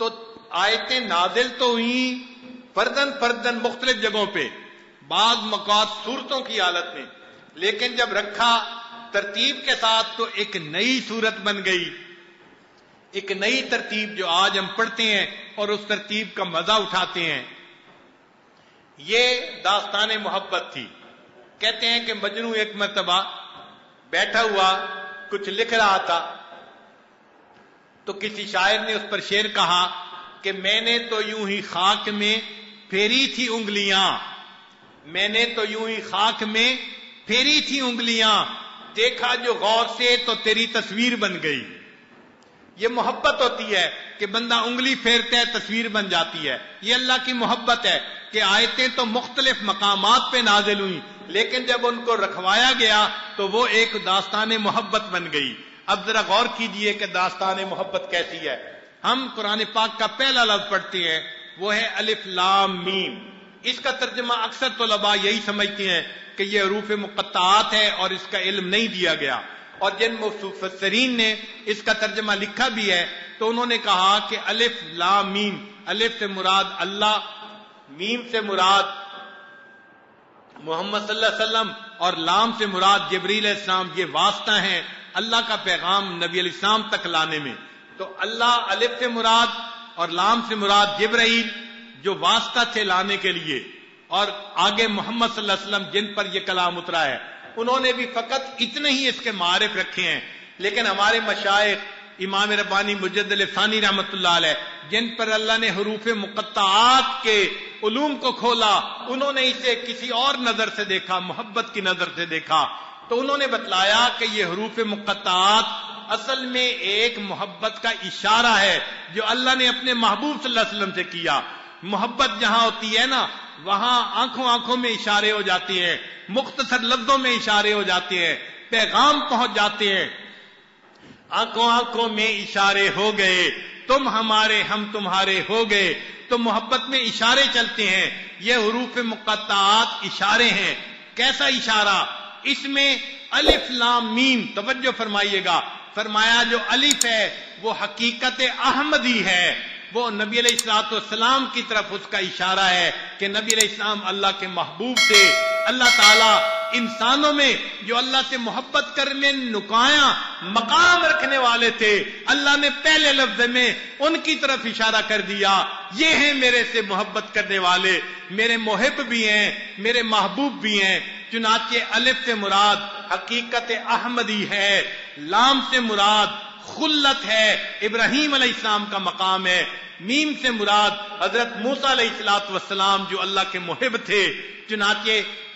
تو آیتیں نازل تو ہوئی فردن فردن مختلف جگہوں پہ، بعض مقاصد صورتوں کی حالت میں، لیکن جب رکھا ترتیب کے ساتھ تو ایک نئی صورت بن گئی، ایک نئی ترتیب جو آج ہم پڑھتے ہیں اور اس ترتیب کا مزہ اٹھاتے ہیں۔ یہ داستان محبت تھی۔ کہتے ہیں کہ مجنو ایک مرتبہ بیٹھا ہوا کچھ لکھ رہا تھا، تو کسی شاعر نے اس پر شعر کہا کہ میں نے تو یوں ہی خاک میں پھیری تھی انگلیاں، میں نے تو یوں ہی خاک میں پھیری تھی انگلیاں، دیکھا جو غور سے تو تیری تصویر بن گئی۔ یہ محبت ہوتی ہے کہ بندہ انگلی پھیرتا ہے تصویر بن جاتی ہے۔ یہ اللہ کی محبت ہے کہ آیتیں تو مختلف مقامات پہ نازل ہوئی، لیکن جب ان کو رکھوایا گیا تو وہ ایک داستان محبت بن گئی۔ اب ذرا غور کیجئے کہ داستان محبت کیسی ہے۔ ہم قرآن پاک کا پہلا لفظ پڑھتے ہیں، وہ ہے الف لام میم۔ اس کا ترجمہ اکثر طلباء یہی سمجھتے ہیں کہ یہ حروف مقطعات ہے اور اس کا علم نہیں دیا گیا، اور جن مفسرین نے اس کا ترجمہ لکھا بھی ہے تو انہوں نے کہا کہ الف لام میم، الف سے مراد اللہ، میم سے مراد محمد صلی اللہ علیہ وسلم، اور لام سے مراد جبریل علیہ السلام، یہ واسطہ ہیں اللہ کا پیغام نبی علیہ السلام تک لانے میں۔ تو اللہ الف سے مراد اور لام سے مراد جبرائیل جو واسطہ تھے لانے کے لیے، اور آگے محمد صلی اللہ علیہ وسلم جن پر یہ کلام اترا ہے، انہوں نے بھی فقط اتنے ہی اس کے معارف رکھے ہیں۔ لیکن ہمارے مشائخ امام ربانی مجدد ثانی رحمۃ اللہ علیہ، جن پر اللہ نے حروف مقطعات کے علوم کو کھولا، انہوں نے اسے کسی اور نظر سے دیکھا، محبت کی نظر سے دیکھا، تو انہوں نے بتلایا کہ یہ حروف مقطعات اصل میں ایک محبت کا اشارہ ہے جو اللہ نے اپنے محبوب صلی اللہ علیہ وسلم سے کیا۔ محبت جہاں ہوتی ہے نا، وہاں آنکھوں آنکھوں میں اشارے ہو جاتے ہیں، مختصر لفظوں میں اشارے ہو جاتے ہیں، پیغام پہنچ جاتے ہیں۔ آنکھوں آنکھوں میں اشارے ہو گئے، تم ہمارے ہم تمہارے ہو گئے۔ تو محبت میں اشارے چلتے ہیں، یہ حروف مقطعات اشارے ہیں۔ کیسا اشارہ؟ اس میں الف لام میم، توجہ فرمائیے گا، فرمایا جو الف ہے وہ حقیقت احمدی ہے، وہ نبی علیہ الصلوۃ والسلام کی طرف اس کا اشارہ ہے کہ نبی علیہ السلام اللہ کے محبوب تھے۔ اللہ تعالیٰ انسانوں میں جو اللہ سے محبت کرنے نکایا مقام رکھنے والے تھے، اللہ نے پہلے لفظ میں ان کی طرف اشارہ کر دیا، یہ ہیں میرے سے محبت کرنے والے، میرے محب بھی ہیں، میرے محبوب بھی ہیں۔ چنانچہ الف سے مراد حقیقت احمدی ہے، لام سے مراد خلت ہے، ابراہیم علیہ السلام کا مقام ہے، میم سے مراد حضرت موسیٰ علیہ السلام جو اللہ کے محب تھے۔ چنانچہ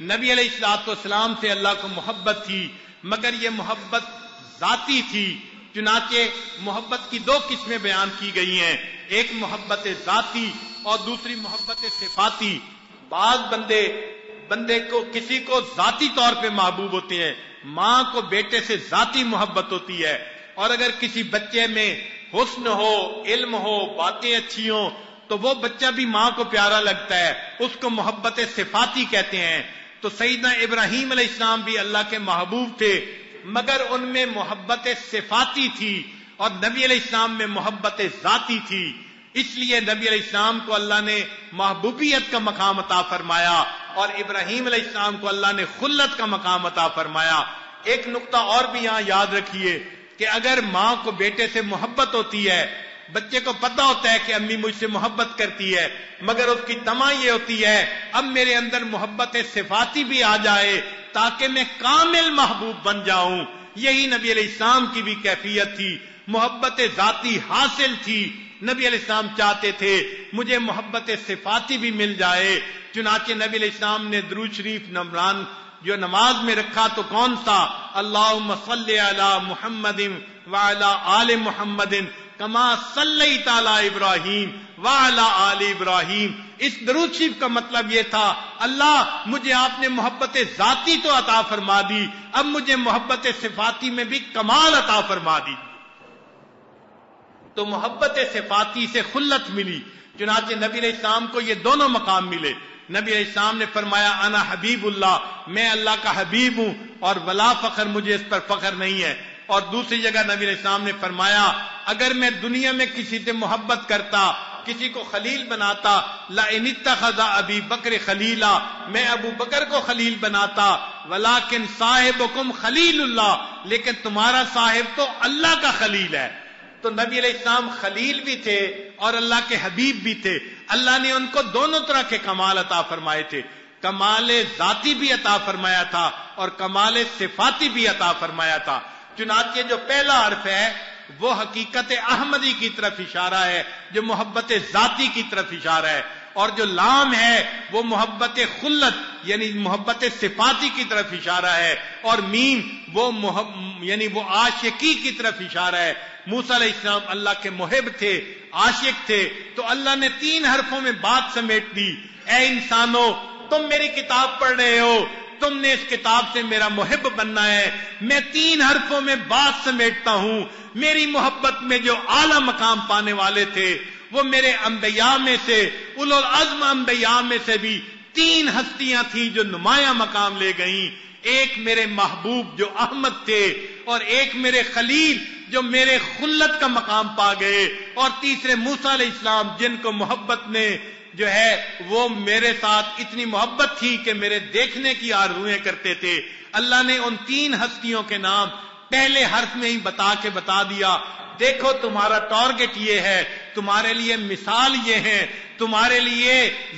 نبی علیہ السلام سے اللہ کو محبت تھی، مگر یہ محبت ذاتی تھی۔ چنانچہ محبت کی دو قسمیں بیان کی گئی ہیں، ایک محبت ذاتی اور دوسری محبت صفاتی۔ بعض بندے کو کسی کو ذاتی طور پہ محبوب ہوتے ہیں، ماں کو بیٹے سے ذاتی محبت ہوتی ہے، اور اگر کسی بچے میں حسن ہو، علم ہو، باتیں اچھی ہوں تو وہ بچہ بھی ماں کو پیارا لگتا ہے، اس کو محبت صفاتی کہتے ہیں۔ تو سیدنا ابراہیم علیہ السلام بھی اللہ کے محبوب تھے، مگر ان میں محبت صفاتی تھی اور نبی علیہ السلام میں محبت ذاتی تھی۔ اس لیے نبی علیہ السلام کو اللہ نے محبوبیت کا مقام عطا فرمایا اور ابراہیم علیہ السلام کو اللہ نے خلت کا مقام عطا فرمایا۔ ایک نقطہ اور بھی یہاں یاد رکھیے کہ اگر ماں کو بیٹے سے محبت ہوتی ہے، بچے کو پتہ ہوتا ہے کہ امی مجھ سے محبت کرتی ہے، مگر اس کی تمنا یہ ہوتی ہے اب میرے اندر محبت صفاتی بھی آ جائے تاکہ میں کامل محبوب بن جاؤں۔ یہی نبی علیہ السلام کی بھی کیفیت تھی، محبت ذاتی حاصل تھی، نبی علیہ السلام چاہتے تھے مجھے محبت صفاتی بھی مل جائے۔ چنانچہ نبی علیہ السلام نے درود شریف نمران جو نماز میں رکھا تو کون سا؟ اللہم صلی علی محمد وعلی آل محمد کما صلیت علی ابراہیم وعلی آل ابراہیم۔ اس درود شریف کا مطلب یہ تھا اللہ مجھے آپ نے محبت ذاتی تو عطا فرما دی، اب مجھے محبت صفاتی میں بھی کمال عطا فرما دی۔ تو محبت صفاتی سے خلت ملی، چنانچہ نبی علیہ السلام کو یہ دونوں مقام ملے۔ نبی علیہ السلام نے فرمایا انا حبیب اللہ، میں اللہ کا حبیب ہوں اور ولا فخر، مجھے اس پر فخر نہیں ہے۔ اور دوسری جگہ نبی علیہ السلام نے فرمایا اگر میں دنیا میں کسی سے محبت کرتا، کسی کو خلیل بناتا، لئن اتخذ ابی بکر خلیلا، میں ابو بکر کو خلیل بناتا، ولکن صاحبکم خلیل اللہ، لیکن تمہارا صاحب تو اللہ کا خلیل ہے۔ تو نبی علیہ السلام خلیل بھی تھے اور اللہ کے حبیب بھی تھے۔ اللہ نے ان کو دونوں طرح کے کمال عطا فرمائے تھے، کمال ذاتی بھی عطا فرمایا تھا اور کمال صفاتی بھی عطا فرمایا تھا۔ چنانچہ جو پہلا حرف ہے وہ حقیقت احمدی کی طرف اشارہ ہے، جو محبت ذاتی کی طرف اشارہ ہے، اور جو لام ہے وہ محبت خلت یعنی محبت صفاتی کی طرف اشارہ ہے، اور میم وہ یعنی وہ عاشقی کی طرف اشارہ ہے۔ موسیٰ علیہ السلام اللہ کے محب تھے، عاشق تھے، تو اللہ نے 3 حرفوں میں بات سمیٹ دی۔ اے انسانوں، تم میری کتاب پڑھ رہے ہو، تم نے اس کتاب سے میرا محب بننا ہے۔ میں 3 حرفوں میں بات سمیٹتا ہوں۔ میری محبت میں جو اعلیٰ مقام پانے والے تھے وہ میرے انبیاء میں سے، اولو العزم انبیاء میں سے بھی 3 ہستیاں تھیں جو نمایاں مقام لے گئیں۔ ایک میرے محبوب جو احمد تھے، اور ایک میرے خلیل جو میرے خلت کا مقام پا گئے، اور تیسرے موسیٰ علیہ السلام جن کو محبت نے جو ہے وہ میرے ساتھ اتنی محبت تھی کہ میرے دیکھنے کی آرزویں کرتے تھے۔ اللہ نے ان 3 ہستیوں کے نام پہلے حرف میں ہی بتا دیا۔ دیکھو تمہارا ٹارگٹ یہ ہے، تمہارے لیے مثال یہ ہے، تمہارے لیے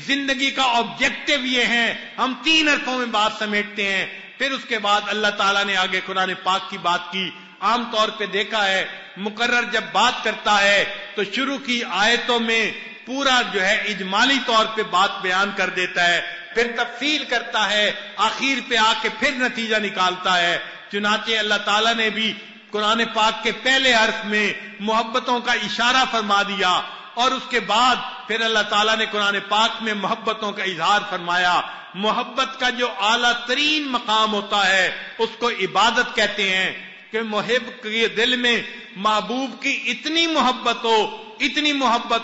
زندگی کا آبجیکٹو یہ ہے۔ ہم 3 حرفوں میں بات سمیٹتے ہیں۔ پھر اس کے بعد اللہ تعالیٰ نے آگے قرآن پاک کی بات کی۔ عام طور پہ دیکھا ہے مقرر جب بات کرتا ہے تو شروع کی آیتوں میں پورا جو ہے اجمالی طور پہ بات بیان کر دیتا ہے، پھر تفصیل کرتا ہے، آخر پہ آ کے پھر نتیجہ نکالتا ہے۔ چنانچہ اللہ تعالیٰ نے بھی قرآن پاک کے پہلے حرف میں محبتوں کا اشارہ فرما دیا، اور اس کے بعد پھر اللہ تعالیٰ نے قرآن پاک میں محبتوں کا اظہار فرمایا۔ محبت کا جو اعلیٰ ترین مقام ہوتا ہے اس کو عبادت کہتے ہیں، کہ محب کے دل میں محبوب کی اتنی محبت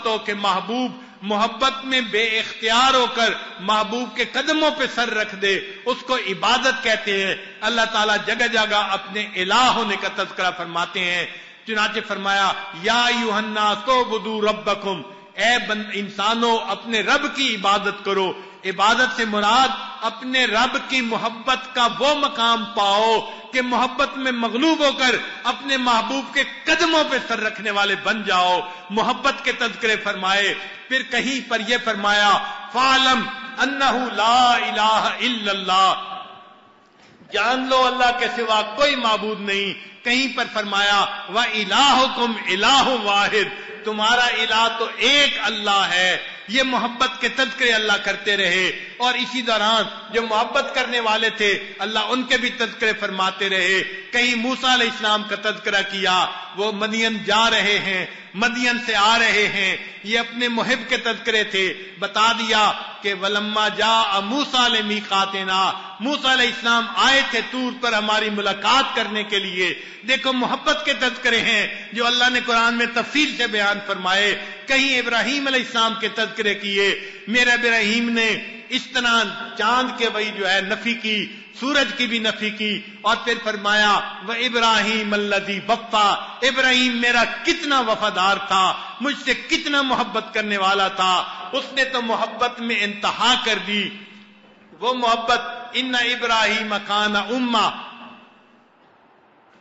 ہو کہ محبوب محبت میں بے اختیار ہو کر محبوب کے قدموں پہ سر رکھ دے، اس کو عبادت کہتے ہیں۔ اللہ تعالیٰ جگہ جگہ اپنے الہ ہونے کا تذکرہ فرماتے ہیں۔ چنانچہ فرمایا یا ایھا الناس اعبدوا ربکم، اے انسانوں اپنے رب کی عبادت کرو۔ عبادت سے مراد اپنے رب کی محبت کا وہ مقام پاؤ کہ محبت میں مغلوب ہو کر اپنے محبوب کے قدموں پہ سر رکھنے والے بن جاؤ۔ محبت کے تذکرے فرمائے، پھر کہیں پر یہ فرمایا فَاعْلَمْ أَنَّهُ لَا إِلَٰهَ إِلَّا اللَّهُ، جان لو اللہ کے سوا کوئی معبود نہیں۔ کہیں پر فرمایا وَإِلَٰهُكُمْ إِلَٰهٌ وَاحِدٌ، تمہارا الہ تو ایک اللہ ہے۔ یہ محبت کے تذکرے اللہ کرتے رہے، اور اسی دوران جو محبت کرنے والے تھے اللہ ان کے بھی تذکرے فرماتے رہے۔ کہیں موسیٰ علیہ السلام کا تذکرہ کیا، وہ مدین جا رہے ہیں، مدین سے آ رہے ہیں، یہ اپنے محب کے تذکرے تھے۔ بتا دیا کہ وَلَمَّا جَاءَ مُوسَىٰ لِمِيقَاتِنَا، موسیٰ علیہ السلام آئے تھے طور پر ہماری ملاقات کرنے کے لیے۔ دیکھو محبت کے تذکرے ہیں جو اللہ نے قرآن میں تفصیل سے بیان فرمائے۔ کہیں ابراہیم علیہ السلام کے تذکرے کیے، میرا ابراہیم نے اس طرح چاند کے وہی جو ہے نفی کی، سورج کی بھی نفی کی، اور پھر فرمایا وَإِبْرَاهِيمَ الَّذِي وَفَّىٰ، ابراہیم میرا کتنا وفادار تھا، مجھ سے کتنا محبت کرنے والا تھا۔ اس نے تو محبت میں انتہا کر دی، وہ محبت ان ابراہیم کان امہ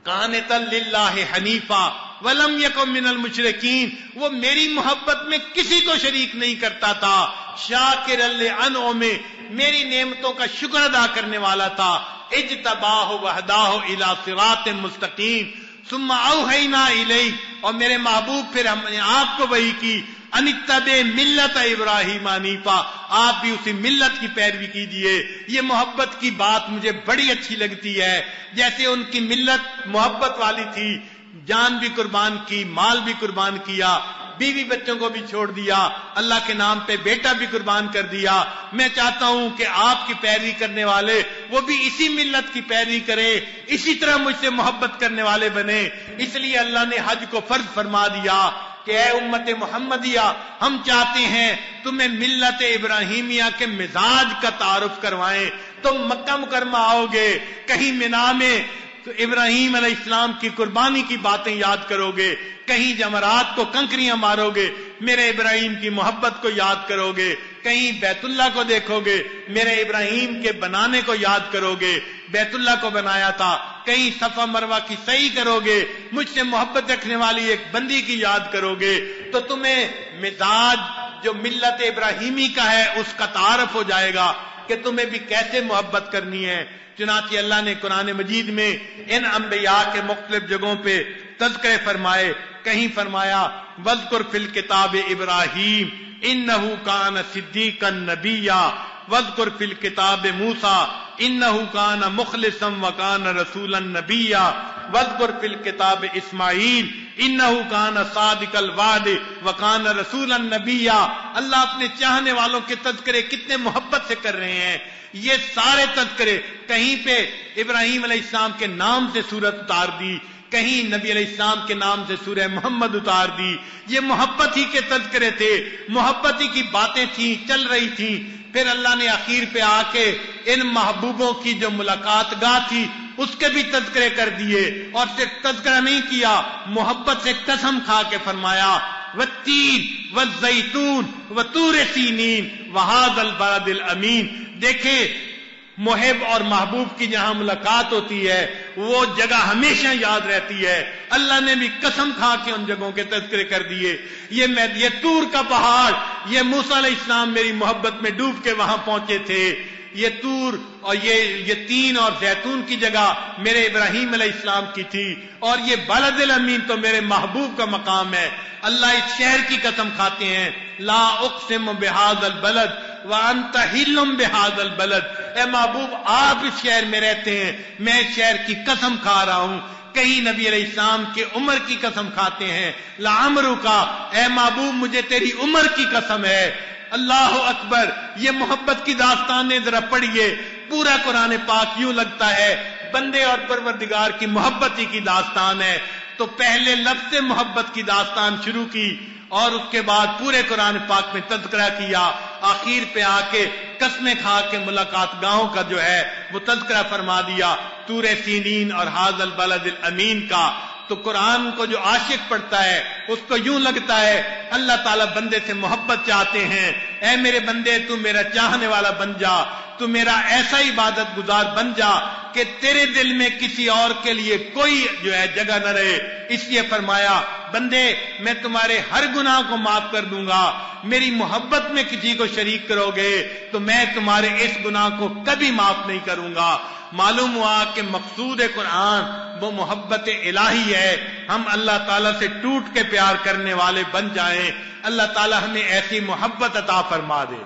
قانتا للہ حنیفا ولم یکن من المشرکین، وہ میری محبت میں کسی کو شریک نہیں کرتا تھا، شاکرا لانعمہ، میری نعمتوں کا شکر ادا کرنے والا تھا، اجتباہ وہداہ الی صراط مستقیم ثم اوحینا الیہ، اور میرے محبوب پھر ہم نے آپ کو وحی کی ان اتبع ملت ابراہیم حنیفا، آپ بھی اسی ملت کی پیروی کیجیے۔ یہ محبت کی بات مجھے بڑی اچھی لگتی ہے، جیسے ان کی ملت محبت والی تھی، جان بھی قربان کی، مال بھی قربان کیا، بیوی بچوں کو بھی چھوڑ دیا، اللہ کے نام پہ بیٹا بھی قربان کر دیا۔ میں چاہتا ہوں کہ آپ کی پیروی کرنے والے وہ بھی اسی ملت کی پیروی کرے، اسی طرح مجھ سے محبت کرنے والے بنے۔ اس لیے اللہ نے حج کو فرض فرما دیا کہ اے امت محمدیہ، ہم چاہتے ہیں تمہیں ملت ابراہیمیہ کے مزاج کا تعارف کروائیں۔ تم مکہ مکرمہ آؤ گے، کہیں مینا میں تو ابراہیم علیہ السلام کی قربانی کی باتیں یاد کرو گے، کہیں جمرات کو کنکریاں مارو گے، میرے ابراہیم کی محبت کو یاد کرو گے، کہیں بیت اللہ کو دیکھو گے، میرے ابراہیم کے بنانے کو یاد کرو گے، بیت اللہ کو بنایا تھا، کہیں صفا مروہ کی سعی کرو گے، مجھ سے محبت رکھنے والی ایک بندی کی یاد کرو گے، تو تمہیں مزاج جو ملت ابراہیمی کا ہے اس کا تعارف ہو جائے گا کہ تمہیں بھی کیسے محبت کرنی ہے۔ چنانچہ اللہ نے قرآن مجید میں ان انبیاء کے مختلف جگہوں پہ تذکرے فرمائے، کہیں فرمایا وَاذْكُرْ فِي الْكِتَابِ إِبْرَاهِيمَ إِنَّهُ كَانَ صِدِّيقًا نَبِيًّا وَاذْكُرْ فِي الْكِتَابِ مُوسَىٰ إِنَّهُ كَانَ مُخْلِصًا وَكَانَ رَسُولًا نَبِيًّا وَاذْكُرْ فِي الْكِتَابِ إِسْمَاعِيلَ إِنَّهُ كَانَ صَادِقَ الْوَعْدِ وَكَانَ رَسُولًا نَبِيًّا۔ اللہ اپنے چاہنے والوں کے تذکرے کتنے محبت سے کر رہے ہیں، یہ سارے تذکرے، کہیں پہ ابراہیم علیہ السلام کے نام سے سورت اتار دی، کہیں نبی علیہ السلام کے نام سے سورہ محمد اتار دی، یہ محبت ہی کے تذکرے تھے، محبت ہی کی باتیں تھیں، چل رہی تھیں۔ پھر اللہ نے آخر پہ آ کے ان محبوبوں کی جو ملاقات گاہ تھی اس کے بھی تذکرے کر دیے، اور صرف تذکرہ نہیں کیا، محبت سے قسم کھا کے فرمایا والتین والزیتون وطور سینین وہذا البلد الامین۔ دیکھیں محب اور محبوب کی جہاں ملاقات ہوتی ہے وہ جگہ ہمیشہ یاد رہتی ہے، اللہ نے بھی قسم کھا کے ان جگہوں کے تذکرے کر دیے۔ یہ طور کا پہاڑ، یہ موسیٰ علیہ السلام میری محبت میں ڈوب کے وہاں پہنچے تھے، یہ طور اور یہ تین اور زیتون کی جگہ میرے ابراہیم علیہ السلام کی تھی، اور یہ بلد الامین تو میرے محبوب کا مقام ہے۔ اللہ اس شہر کی قسم کھاتے ہیں لا اقسم بہذا البلد وانت حل بہذا البلد، اے محبوب آپ اس شہر میں رہتے ہیں، میں اس شہر کی قسم کھا رہا ہوں۔ کہیں نبی علیہ السلام کے عمر کی قسم کھاتے ہیں لعمرک، اے محبوب مجھے تیری عمر کی قسم ہے۔ اللہ اکبر، یہ محبت کی داستانیں ذرا پڑھیے، پورا قرآن پاک یوں لگتا ہے بندے اور پروردگار کی محبت ہی کی داستان ہے۔ تو پہلے لفظ محبت کی داستان شروع کی اور اس کے بعد پورے قرآن پاک میں تذکرہ کیا، آخر پہ آ کے قسمیں کھا کے ملاقات گاہوں کا جو ہے وہ تذکرہ فرما دیا، طور سینین اور ھذا البلد الامین کا۔ تو قرآن کو جو عاشق پڑھتا ہے اس کو یوں لگتا ہے اللہ تعالیٰ بندے سے محبت چاہتے ہیں، اے میرے بندے تو میرا چاہنے والا بن جا، تو میرا ایسا عبادت گزار بن جا کہ تیرے دل میں کسی اور کے لیے کوئی جو ہے جگہ نہ رہے۔ اس لیے فرمایا بندے میں تمہارے ہر گناہ کو معاف کر دوں گا، میری محبت میں کسی کو شریک کرو گے تو میں تمہارے اس گناہ کو کبھی معاف نہیں کروں گا۔ معلوم ہوا کہ مقصود قرآن وہ محبت الہی ہے، ہم اللہ تعالیٰ سے ٹوٹ کے پیار کرنے والے بن جائیں، اللہ تعالیٰ ہمیں ایسی محبت عطا فرما دے۔